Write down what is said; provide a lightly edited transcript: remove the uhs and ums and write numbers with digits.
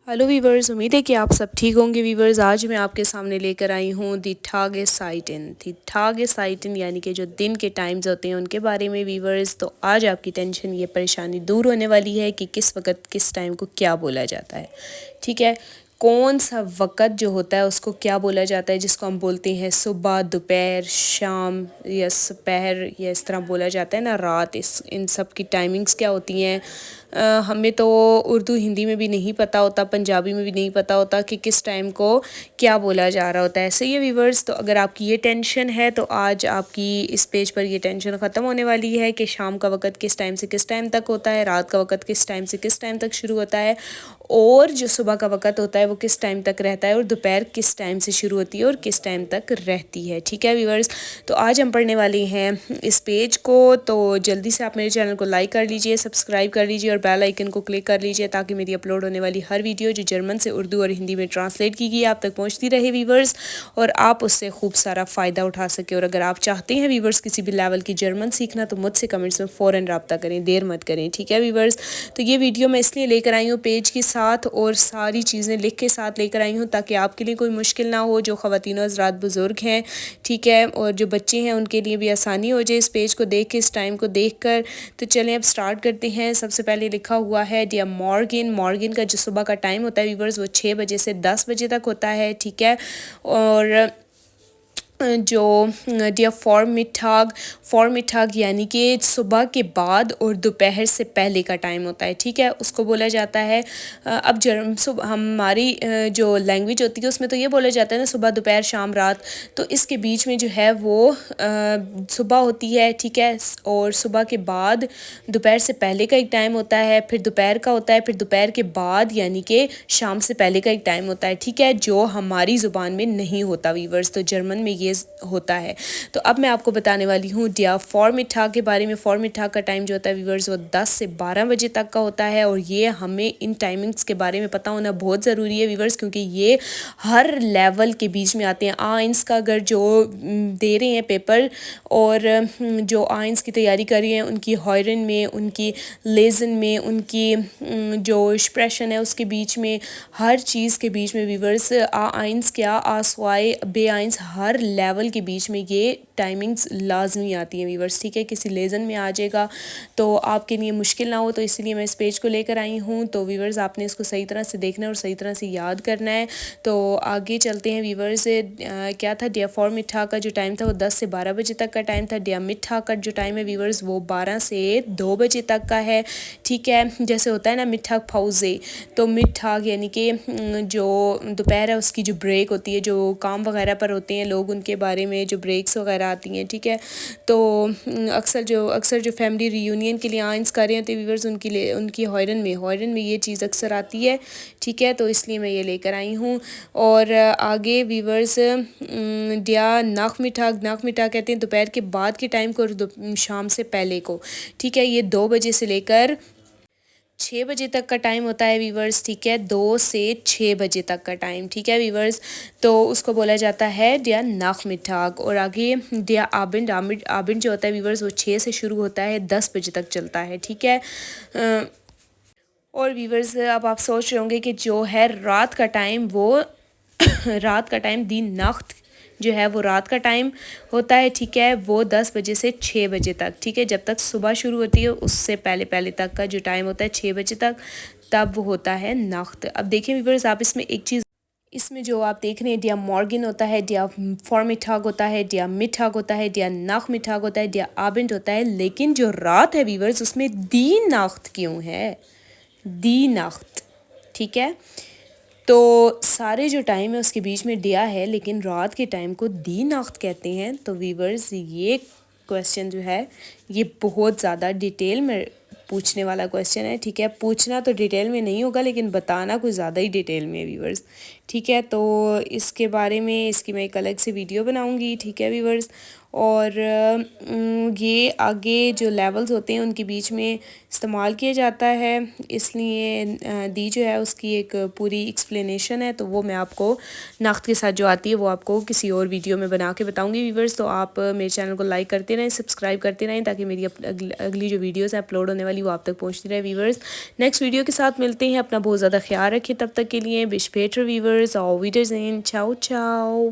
Hello viewers, उम्मीद है कि आप सब ठीक होंगे। वीवर्स, आज मैं आपके सामने लेकर आई हूँ दी ठागे साइटिन यानी कि जो दिन के टाइम्स होते हैं उनके बारे में। वीवर्स, तो आज आपकी टेंशन ये परेशानी दूर होने वाली है कि किस वक्त किस टाइम को क्या बोला जाता है। ठीक है, कौन सा वक़्त जो होता है उसको क्या बोला जाता है, जिसको हम बोलते हैं सुबह, दोपहर, शाम या दोपहर, या इस तरह बोला जाता है ना, रात। इन सब की टाइमिंग्स क्या होती हैं हमें तो उर्दू हिंदी में भी नहीं पता होता, पंजाबी में भी नहीं पता होता कि किस टाइम को क्या बोला जा रहा होता है। सही है वीवर्स, तो अगर आपकी ये टेंशन है तो आज आपकी इस पेज पर ये टेंशन ख़त्म होने वाली है कि शाम का वक़्त किस टाइम से किस टाइम तक होता है, रात का वक़्त किस टाइम से किस टाइम तक शुरू होता है, और जो सुबह का वक़्त होता है वो किस टाइम तक रहता है, और दोपहर किस टाइम से शुरू होती है और किस टाइम तक रहती है। ठीक है व्यूअर्स, तो आज हम पढ़ने वाले हैं इस पेज को। तो जल्दी से आप मेरे चैनल को लाइक कर लीजिए, सब्सक्राइब कर लीजिए और बेल आइकन को क्लिक कर लीजिए ताकि मेरी अपलोड होने वाली हर वीडियो जो जर्मन से उर्दू और हिंदी में ट्रांसलेट की गई आप तक पहुँचती रहे व्यूअर्स, और आप उससे खूब सारा फ़ायदा उठा सके। और अगर आप चाहते हैं व्यूअर्स किसी भी लेवल की जर्मन सीखना तो मुझसे कमेंट्स में फ़ौरन रब्ता करें, देर मत करें। ठीक है व्यूअर्स, तो ये वीडियो मैं इसलिए लेकर आई हूँ पेज के साथ और सारी चीज़ें लिख के साथ लेकर आई हूँ ताकि आपके लिए कोई मुश्किल ना हो, जो ख़वातीन हज़रात बुज़ुर्ग हैं, ठीक है, और जो बच्चे हैं उनके लिए भी आसानी हो जाए इस पेज को देख के, इस टाइम को देख कर। तो चलें अब स्टार्ट करते हैं। सबसे पहले लिखा हुआ है डियर मॉर्गन। मॉर्गन का जो सुबह का टाइम होता है व्यूअर्स वो 6 बजे से 10 बजे तक होता है। ठीक है, और जो डियर फॉर मिठाग यानी कि सुबह के बाद और दोपहर से पहले का टाइम होता है। ठीक है, उसको बोला जाता है अब हमारी जो लैंग्वेज होती है उसमें तो ये बोला जाता है ना सुबह, दोपहर, शाम, रात। तो इसके बीच में जो है वो सुबह होती है। ठीक है, और सुबह के बाद दोपहर से पहले का एक टाइम होता है, फिर दोपहर का होता है, फिर दोपहर के बाद यानी कि शाम से पहले का एक टाइम होता है। ठीक है, जो हमारी ज़ुबान में नहीं होता वीवर्स, तो जर्मन में ये होता है। तो अब मैं आपको बताने वाली हूँ डियर फॉर-मिटाग के बारे में। फॉर-मिटाग का टाइम जो होता है वीवर्स वो 10 से 12 बजे तक का होता है, और ये हमें इन टाइमिंग्स के बारे में पता होना बहुत ज़रूरी है वीवर्स, क्योंकि ये हर लेवल के बीच में आते हैं। आइंस का अगर जो दे रहे हैं पेपर, और जो आइंस की तैयारी कर रही हैं उनकी हॉयरन में, उनकी लेज़न में, उनकी जो एक्सप्रेशन है उसके बीच में, हर चीज़ के बीच में वीवर्स आइंस क्या आसवाए बे आइंस हर लेवल के बीच में ये टाइमिंग्स लाजमी आती हैं वीवर्स। ठीक है, किसी लेज़न में आ जाएगा तो आपके लिए मुश्किल ना हो, तो इसलिए मैं इस पेज को लेकर आई हूँ। तो वीवर्स आपने इसको सही तरह से देखना है और सही तरह से याद करना है। तो आगे चलते हैं वीवर्स। क्या था, डियर फॉर मिठा का जो टाइम था वो 10 से 12 बजे तक का टाइम था। डियर मिठा का जो टाइम है वीवर्स वो 12 से 2 बजे तक का है। ठीक है, जैसे होता है ना मिठा फाउजे, तो मिठा यानी कि जो दोपहर है उसकी जो ब्रेक होती है, जो काम वगैरह पर होते हैं लोग उनके बारे में जो ब्रेक्स वगैरह आती हैं। ठीक है, तो अक्सर जो फैमिली रियूनियन के लिए आइंस कर रहे होते हैं व्यूअर्स, उनकी हॉयरन में ये चीज़ अक्सर आती है। ठीक है, तो इसलिए मैं ये लेकर आई हूँ। और आगे व्यूअर्स डिया नाक मिठा कहते हैं दोपहर के बाद के टाइम को और शाम से पहले को। ठीक है, ये 2 बजे से लेकर 6 बजे तक का टाइम होता है वीवर्स। ठीक है, 2 से 6 बजे तक का टाइम। ठीक है वीवर्स, तो उसको बोला जाता है डिया नाखमिठाग। और आगे डिया आबिंड जो होता है वीवर्स वो 6 से शुरू होता है, 10 बजे तक चलता है। ठीक है, और वीवर्स अब आप सोच रहे होंगे कि जो है रात का टाइम वो रात का टाइम दी नख्त जो है वो रात का टाइम होता है। ठीक है, वो 10 बजे से 6 बजे तक। ठीक है, जब तक सुबह शुरू होती है उससे पहले पहले तक का जो टाइम होता है 6 बजे तक, तब वो होता है नख्त। अब देखिए व्यूअर्स, आप इसमें एक चीज़, इसमें जो आप देख रहे हैं डिया मॉर्गन होता है, डिया फॉर-मिठाग होता है, डिया मिठाग होता है, डिया नाख मिठाग होता है, डिया आबिंड होता है, लेकिन जो रात है व्यूअर्स उसमें दी नाख्त क्यों है, दी नाख्त। ठीक है, तो सारे जो टाइम है उसके बीच में डिया है, लेकिन रात के टाइम को दी नाख्त कहते हैं। तो वीवर्स ये क्वेश्चन जो है ये बहुत ज़्यादा डिटेल में पूछने वाला क्वेश्चन है। ठीक है, पूछना तो डिटेल में नहीं होगा लेकिन बताना कुछ ज़्यादा ही डिटेल में है वीवर्स। ठीक है, तो इसके बारे में इसकी मैं एक अलग से वीडियो बनाऊंगी। ठीक है वीवर्स, और ये आगे जो लेवल्स होते हैं उनके बीच में इस्तेमाल किया जाता है, इसलिए दी जो है उसकी एक पूरी एक्सप्लेनेशन है, तो वो मैं आपको नाख्त के साथ जो आती है वो आपको किसी और वीडियो में बना के बताऊंगी व्यूवर्स। तो आप मेरे चैनल को लाइक करते रहें, सब्सक्राइब करते रहें, ताकि मेरी अगली जो वीडियोस हैं अपलोड होने वाली वो आप तक पहुंचती रहे व्यूवर्स। नेक्स्ट वीडियो के साथ मिलते हैं, अपना बहुत ज़्यादा ख्याल रखें, तब तक के लिए बिश बेटर व्यूवर्स और वीडियोज़ इन, चाओ चाओ।